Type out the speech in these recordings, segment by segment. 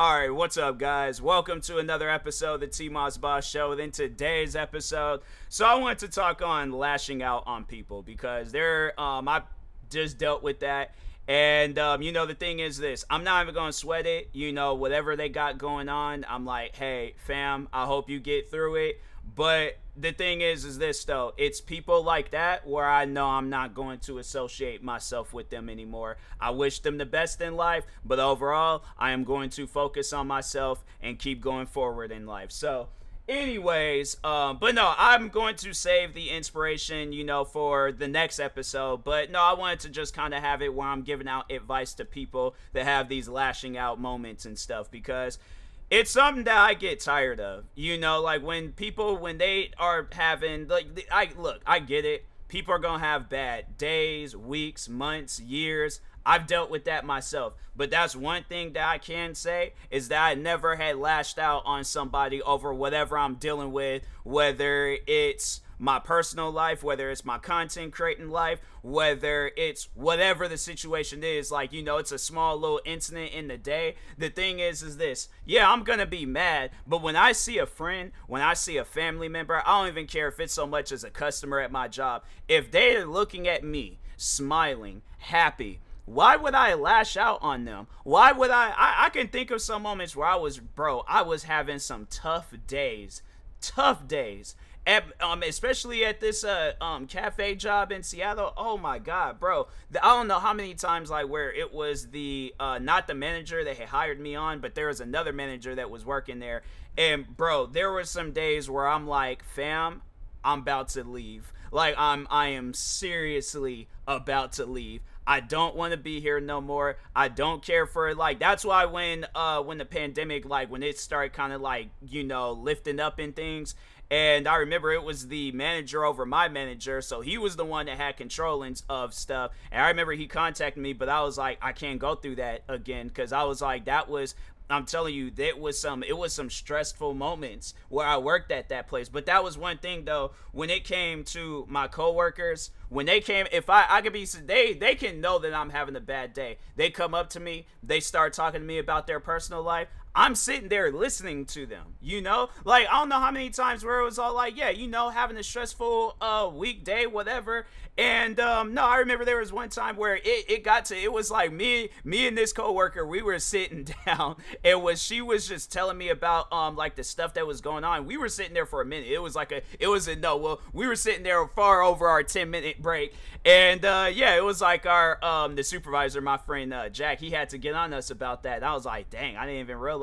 Alright, what's up, guys? Welcome to another episode of the TMossBoss Show. In today's episode, I wanted to talk on lashing out on people because I just dealt with that. And, the thing is this, I'm not even going to sweat it. Whatever they got going on, I'm like, hey, fam, I hope you get through it. But the thing is this, though. It's people like that where I know I'm not going to associate myself with them anymore. I wish them the best in life, but overall, I am going to focus on myself and keep going forward in life. So, anyways, but no, I'm going to save the inspiration, for the next episode. But no, I wanted to just kind of have it where I'm giving out advice to people that have these lashing out moments and stuff, because it's something that I get tired of, like when they are having, I get it. People are going to have bad days, weeks, months, years. I've dealt with that myself. But that's one thing that I can say is that I never had lashed out on somebody over whatever I'm dealing with, whether it's my personal life, whether it's my content creating life, whether it's whatever the situation is. Like, it's a small little incident in the day. The thing is this, yeah, I'm gonna be mad, but when I see a friend, when I see a family member, I don't even care if it's so much as a customer at my job, if they're looking at me smiling, happy, why would I lash out on them? Why would I can think of some moments where I was having some tough days, especially at this cafe job in Seattle. Oh my god, bro, I don't know how many times, like, where it was the not the manager that had hired me on, but there was another manager that was working there, and bro, there were some days where I'm like, fam, I'm about to leave. Like, I am seriously about to leave. I don't want to be here no more. I don't care for, like, that's why when the pandemic, like, when it started kind of like, lifting up in things, and I remember it was the manager over my manager, so he was the one that had control of stuff, and I remember he contacted me, but I was like, I can't go through that again, because I was like, I'm telling you, it was some stressful moments where I worked at that place. But that was one thing, though, when it came to my coworkers, when they came, if I could be, they can know that I'm having a bad day. They come up to me, they start talking to me about their personal life. I'm sitting there listening to them, like, I don't know how many times where it was all like, yeah, having a stressful weekday, whatever. And no, I remember there was one time where it was like me and this coworker, we were sitting down. She was just telling me about like the stuff that was going on. We were sitting there for a minute. We were sitting there far over our 10-minute break. And yeah, it was like our the supervisor, my friend Jack, he had to get on us about that. And I was like, dang, I didn't even realize.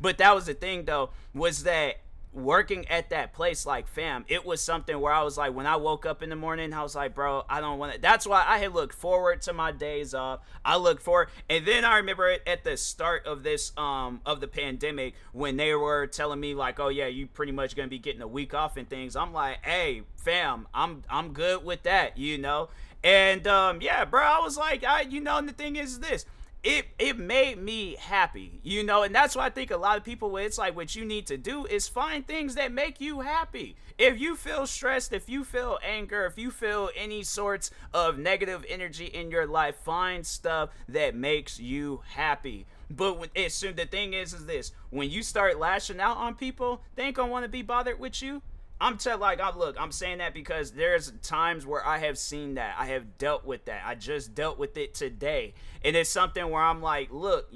But that was the thing, though, was that working at that place, like, fam, it was something where I was like, when I woke up in the morning, I was like, bro, I don't want to. That's why I had looked forward to my days off. I looked forward, and then I remember it at the start of this of the pandemic, when they were telling me, like, oh yeah, you pretty much gonna be getting a week off and things. I'm like, hey, fam, I'm good with that, and yeah, bro, I was like, and the thing is this, it made me happy, and that's why I think a lot of people, it's like, what you need to do is find things that make you happy. If you feel stressed, if you feel anger, if you feel any sorts of negative energy in your life, find stuff that makes you happy. But the thing is this, when you start lashing out on people, they ain't gonna want to be bothered with you. I'm saying that because there's times where I have seen that. I have dealt with that. I just dealt with it today. And it's something where I'm like, look,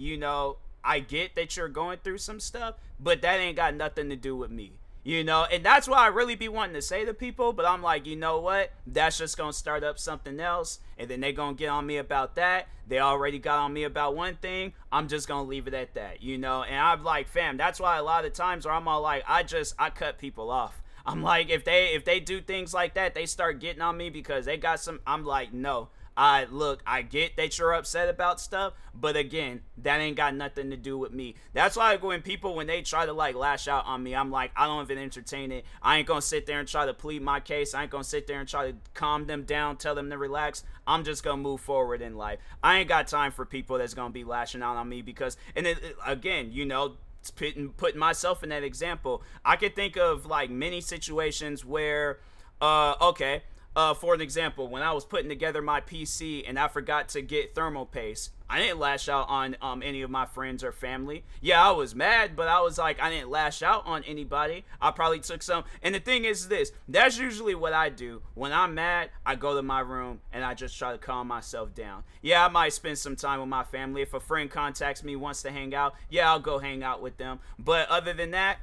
I get that you're going through some stuff, but that ain't got nothing to do with me. And that's why I really be wanting to say to people, but I'm like, you know what? That's just going to start up something else, and then they're going to get on me about that. They already got on me about one thing. I'm just going to leave it at that, And I'm like, fam, that's why a lot of times where I'm all like, I cut people off. I'm like, if they do things like that, they start getting on me because they got some. I'm like, no, I get that you're upset about stuff, but again, that ain't got nothing to do with me. That's why when they try to, like, lash out on me, I'm like, I don't even entertain it. I ain't gonna sit there and try to plead my case. I ain't gonna sit there and try to calm them down, tell them to relax. I'm just gonna move forward in life. I ain't got time for people that's gonna be lashing out on me because, and again, putting myself in that example, I could think of, like, many situations where, for an example, when I was putting together my PC and I forgot to get thermal paste, I didn't lash out on any of my friends or family. Yeah, I was mad, but I was like, I didn't lash out on anybody. I probably took some. And the thing is this, that's usually what I do. When I'm mad, I go to my room and I just try to calm myself down. Yeah, I might spend some time with my family. If a friend contacts me, wants to hang out, yeah, I'll go hang out with them. But other than that,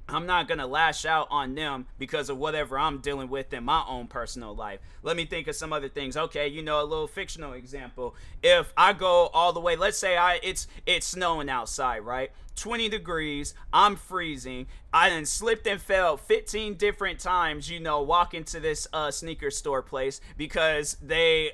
I'm not going to lash out on them because of whatever I'm dealing with in my own personal life. Let me think of some other things. Okay, you know, a little fictional example. If I go all the way, let's say it's snowing outside, right? 20 degrees, I'm freezing. I done slipped and fell 15 different times, you know, walking to this sneaker store place because the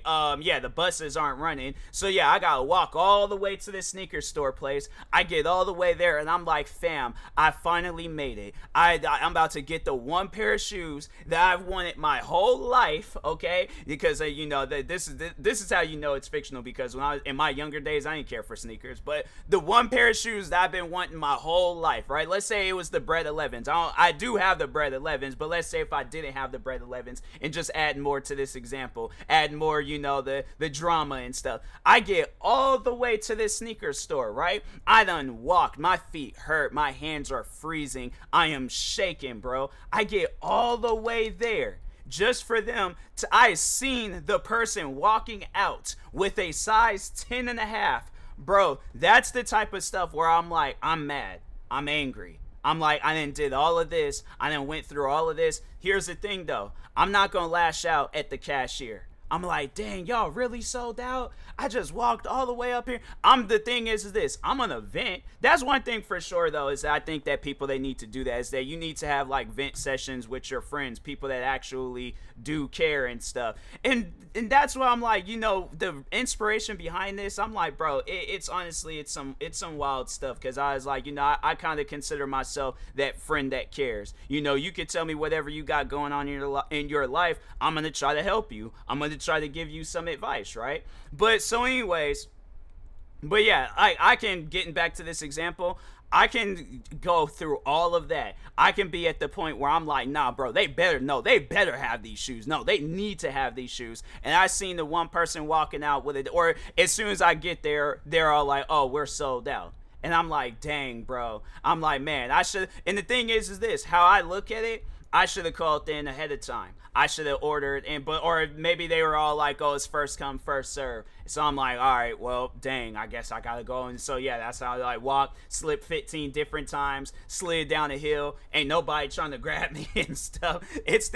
buses aren't running. So yeah, I gotta walk all the way to this sneaker store place. I get all the way there and I'm like, fam, I finally made it. I'm about to get the one pair of shoes that I've wanted my whole life, okay? Because you know that this is how you know it's fictional, because when I was in my younger days, I didn't care for sneakers, but the one pair of shoes that I've been wanting my whole life, right? Let's say it was the Bread 11s. I do have the Bread 11s, but let's say if I didn't have the Bread 11s, and just adding more to this example, adding more, you know, the drama and stuff. I get all the way to this sneaker store, right? I done walked, my feet hurt, my hands are freezing, I am shaking, bro. I get all the way there just for them to, I seen the person walking out with a size 10.5. Bro, that's the type of stuff where I'm like, I'm mad, I'm angry. I'm like, I done did all of this, I done went through all of this. Here's the thing though, I'm not gonna lash out at the cashier. I'm like, dang, y'all really sold out? I just walked all the way up here. The thing is this, I'm an event. That's one thing for sure though, is that I think that people, they need to do that, is that you need to have like vent sessions with your friends, people that actually do care and stuff. And that's why I'm like, you know, the inspiration behind this, I'm like, bro, it's honestly, it's some wild stuff, because I was like, you know, I kind of consider myself that friend that cares. You know, you could tell me whatever you got going on in your life, I'm gonna try to help you. I'm gonna try to give you some advice, right? But so anyways, but yeah, I can, getting back to this example, I can go through all of that. I can be at the point where I'm like, nah, bro, they better have these shoes. No, they need to have these shoes. And I seen the one person walking out with it, or as soon as I get there, they're all like, oh, we're sold out. And I'm like, dang, bro. I'm like, man, I should. And the thing is this, how I look at it, I should have called in ahead of time. I should have ordered, or maybe they were all like, oh, it's first come, first serve. So I'm like, all right, well, dang, I guess I gotta go. And so yeah, that's how I like walked, slipped 15 different times, slid down a hill, ain't nobody trying to grab me and stuff. It's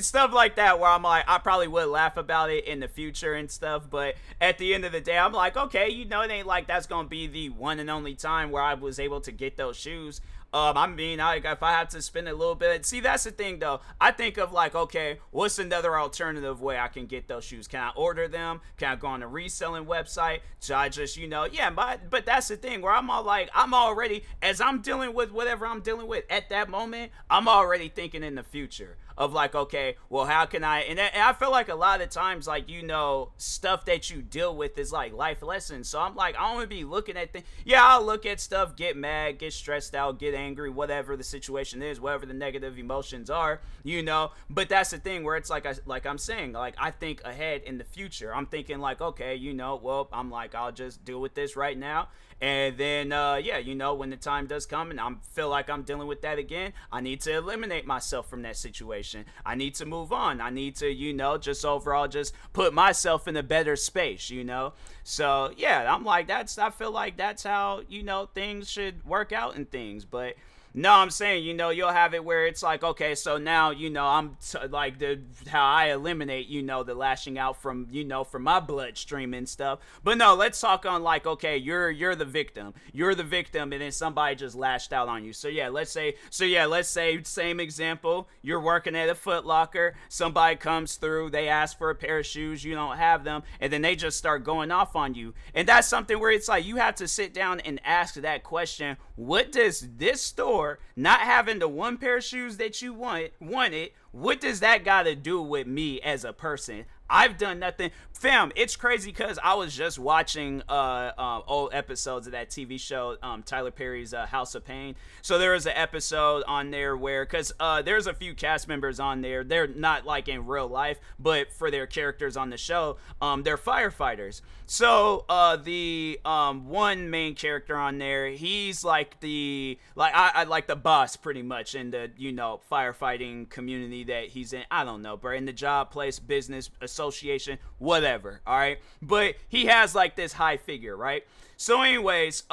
stuff like that where I'm like, I probably would laugh about it in the future and stuff, but at the end of the day, I'm like, okay, you know, it ain't like that's gonna be the one and only time where I was able to get those shoes. I mean, if I have to spend a little bit, see, that's the thing though. I think of like, okay, what's another alternative way I can get those shoes? Can I order them? Can I go on a reselling website? Should I just, you know, yeah, but that's the thing where I'm all like, I'm already, as I'm dealing with whatever I'm dealing with at that moment, I'm already thinking in the future of like, okay, well, how can I, and I feel like a lot of times, like, you know, stuff that you deal with is like life lessons. So I'm like, I don't want to be looking at things. Yeah, I'll look at stuff, get mad, get stressed out, get angry, whatever the situation is, whatever the negative emotions are, you know. But that's the thing where it's like I'm saying, like, I think ahead in the future. I'm thinking like, okay, you know, well, I'm like, I'll just deal with this right now. And then, yeah, you know, when the time does come and I feel like I'm dealing with that again, I need to eliminate myself from that situation. I need to move on. I need to, you know, just overall just put myself in a better space, you know. So, yeah, I'm like, I feel like that's how, you know, things should work out and things. But no, I'm saying, you know, you'll have it where it's like, okay, so now, you know, I'm like how I eliminate, you know, the lashing out from, you know, from my bloodstream and stuff. But no, let's talk on like, okay, you're the victim. You're the victim, and then somebody just lashed out on you. So yeah, let's say same example. You're working at a Foot Locker. Somebody comes through. They ask for a pair of shoes. You don't have them, and then they just start going off on you. And that's something where it's like you have to sit down and ask that question: what does this store not having the one pair of shoes that you wanted, what does that got to do with me as a person? I've done nothing. Fam, it's crazy because I was just watching old episodes of that TV show, Tyler Perry's House of Pain. So there was an episode on there where, because there's a few cast members on there. They're not like in real life, but for their characters on the show, they're firefighters. So the one main character on there, he's like I like the boss pretty much in the, you know, firefighting community that he's in. I don't know, bro, in the job, place, business, association, whatever. All right, but he has like this high figure, right? So anyways,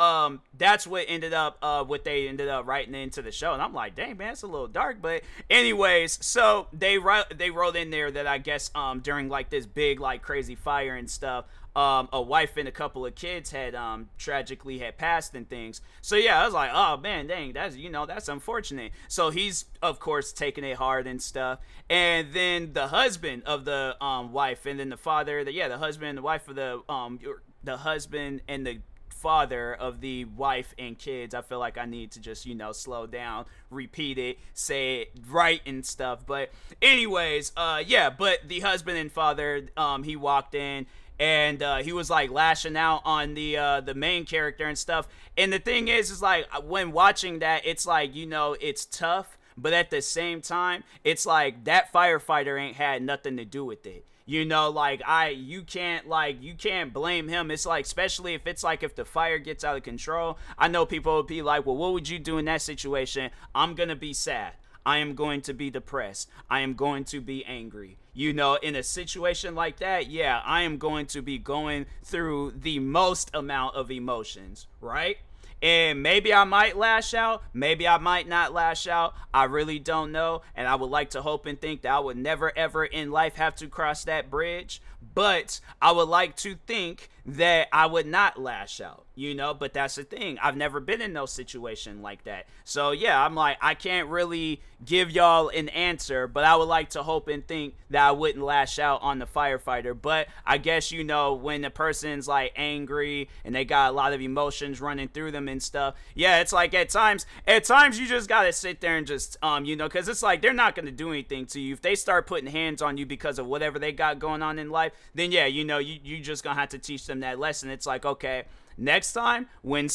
that's what ended up what they ended up writing into the show, and I'm like, dang man, it's a little dark. But anyways, so they wrote in there that I guess during like this big like crazy fire and stuff, a wife and a couple of kids had tragically had passed and things. So yeah, I was like, oh man, dang, that's, you know, that's unfortunate. So he's of course taking it hard and stuff. And then the husband of the wife, and then the father, the husband and the wife of the husband and the father of the wife and kids. I feel like I need to just, you know, slow down, repeat it, say it right and stuff. But anyways, but the husband and father, he walked in and he was like lashing out on the main character and stuff. And the thing is like when watching that, it's like, you know, it's tough, but at the same time, it's like that firefighter ain't had nothing to do with it. You know, like you can't blame him. It's like, especially if it's like if the fire gets out of control, I know people would be like, well, what would you do in that situation? I'm going to be sad. I am going to be depressed. I am going to be angry. You know, in a situation like that, yeah, I am going to be going through the most amount of emotions, right? And maybe I might lash out, maybe I might not lash out. I really don't know. And I would like to hope and think that I would never ever in life have to cross that bridge. But I would like to think that I would not lash out, you know, but that's the thing. I've never been in no situation like that. So yeah, I'm like, I can't really give y'all an answer, but I would like to hope and think that I wouldn't lash out on the firefighter. But I guess, you know, when the person's like angry and they got a lot of emotions running through them and stuff, yeah, it's like at times you just gotta sit there and just you know, because it's like they're not gonna do anything to you. If they start putting hands on you because of whatever they got going on in life, then yeah, you know, you just gonna have to teach them that lesson. It's like, okay, next time when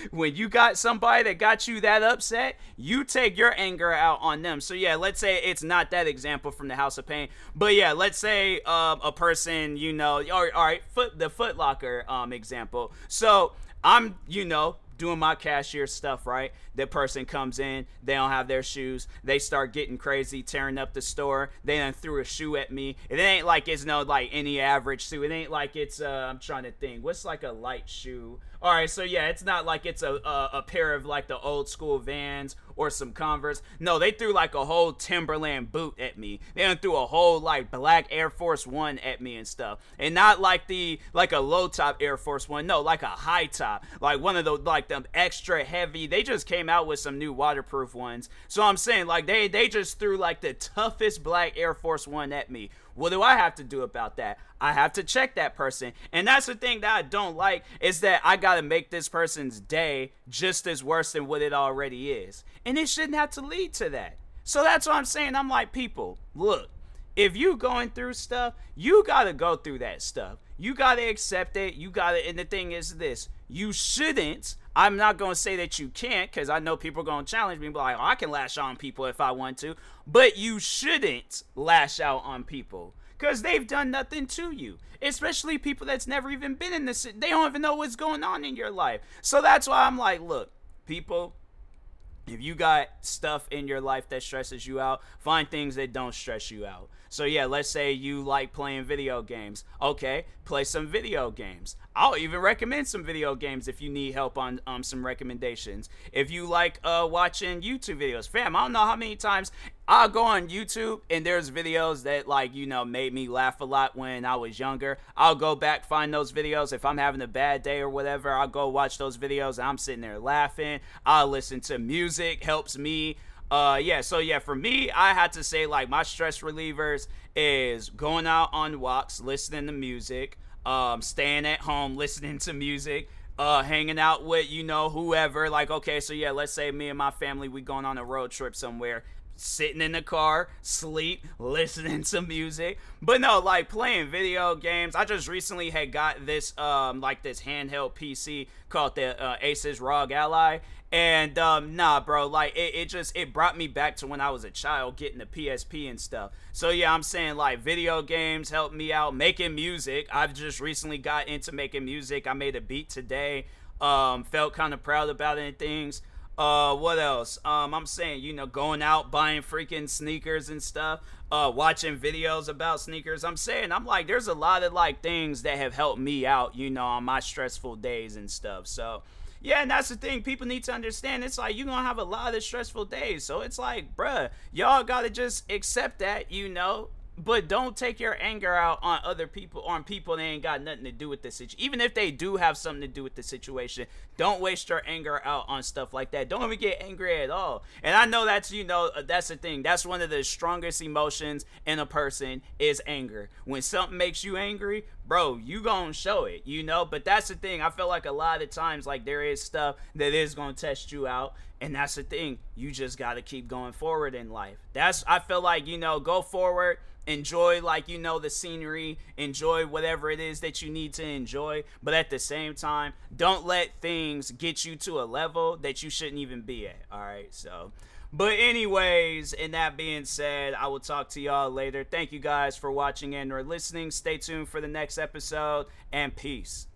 you got somebody that got you that upset, you take your anger out on them. So yeah, let's say it's not that example from the House of Pain, but yeah, let's say a person, you know, all right, the Foot Locker example. So I'm, you know, doing my cashier stuff, right? The person comes in, they don't have their shoes, they start getting crazy, tearing up the store, they done threw a shoe at me. It ain't like it's no like any average shoe. It ain't like it's I'm trying to think, what's like a light shoe? All right, so yeah, it's not like it's a pair of like the old school Vans or some Converse. No, they threw like a whole Timberland boot at me. They done threw a whole like black Air Force One at me and stuff. And not like a low top Air Force One. No, like a high top. Like one of those, like them extra heavy. They just came out with some new waterproof ones. So I'm saying like they just threw like the toughest black Air Force One at me. What do I have to do about that? I have to check that person. And that's the thing that I don't like, is that I got to make this person's day just as worse than what it already is. And it shouldn't have to lead to that. So that's what I'm saying. I'm like, people, look, if you going through stuff, you got to go through that stuff. You got to accept it. You got to, and the thing is this, you shouldn't. I'm not going to say that you can't, because I know people are going to challenge me, like, oh, I can lash out on people if I want to. But you shouldn't lash out on people, because they've done nothing to you. Especially people that's never even been in this. They don't even know what's going on in your life. So that's why I'm like, look, people, if you got stuff in your life that stresses you out, find things that don't stress you out. So yeah, let's say you like playing video games. Okay, play some video games. I'll even recommend some video games if you need help on some recommendations. If you like watching YouTube videos, fam, I don't know how many times I'll go on YouTube and there's videos that, like, you know, made me laugh a lot when I was younger. I'll go back, find those videos. If I'm having a bad day or whatever, I'll go watch those videos. I'm sitting there laughing. I'll listen to music, helps me. So for me, I had to say, like, my stress relievers is going out on walks, listening to music, staying at home, listening to music, hanging out with, you know, whoever. Like, okay, so yeah, let's say me and my family, we going on a road trip somewhere. sitting in the car, sleep, listening to music. But no, like playing video games. I just recently had got this like this handheld PC called the Asus ROG Ally. And nah, bro, like it brought me back to when I was a child getting the PSP and stuff. So yeah, I'm saying like video games help me out. Making music, I've just recently got into making music. I made a beat today. Felt kind of proud about it and things. What else? I'm saying, you know, going out buying freaking sneakers and stuff. Watching videos about sneakers. I'm saying, I'm like, there's a lot of like things that have helped me out, you know, on my stressful days and stuff. So yeah, and that's the thing. People need to understand. It's like you're gonna have a lot of stressful days. So it's like, bruh, y'all gotta just accept that, you know. But don't take your anger out on other people, on people that ain't got nothing to do with the situation. Even if they do have something to do with the situation, don't waste your anger out on stuff like that. Don't even get angry at all. And I know that's, you know, that's the thing. That's one of the strongest emotions in a person is anger. When something makes you angry, bro, you gonna show it, you know. But that's the thing. I feel like a lot of times, like, there is stuff that is gonna test you out. And that's the thing. You just gotta keep going forward in life. I feel like, you know, go forward. Enjoy, like, you know, the scenery, enjoy whatever it is that you need to enjoy, but at the same time, don't let things get you to a level that you shouldn't even be at. All right, so, but anyways, and that being said, I will talk to y'all later. Thank you guys for watching and or listening. Stay tuned for the next episode, and peace.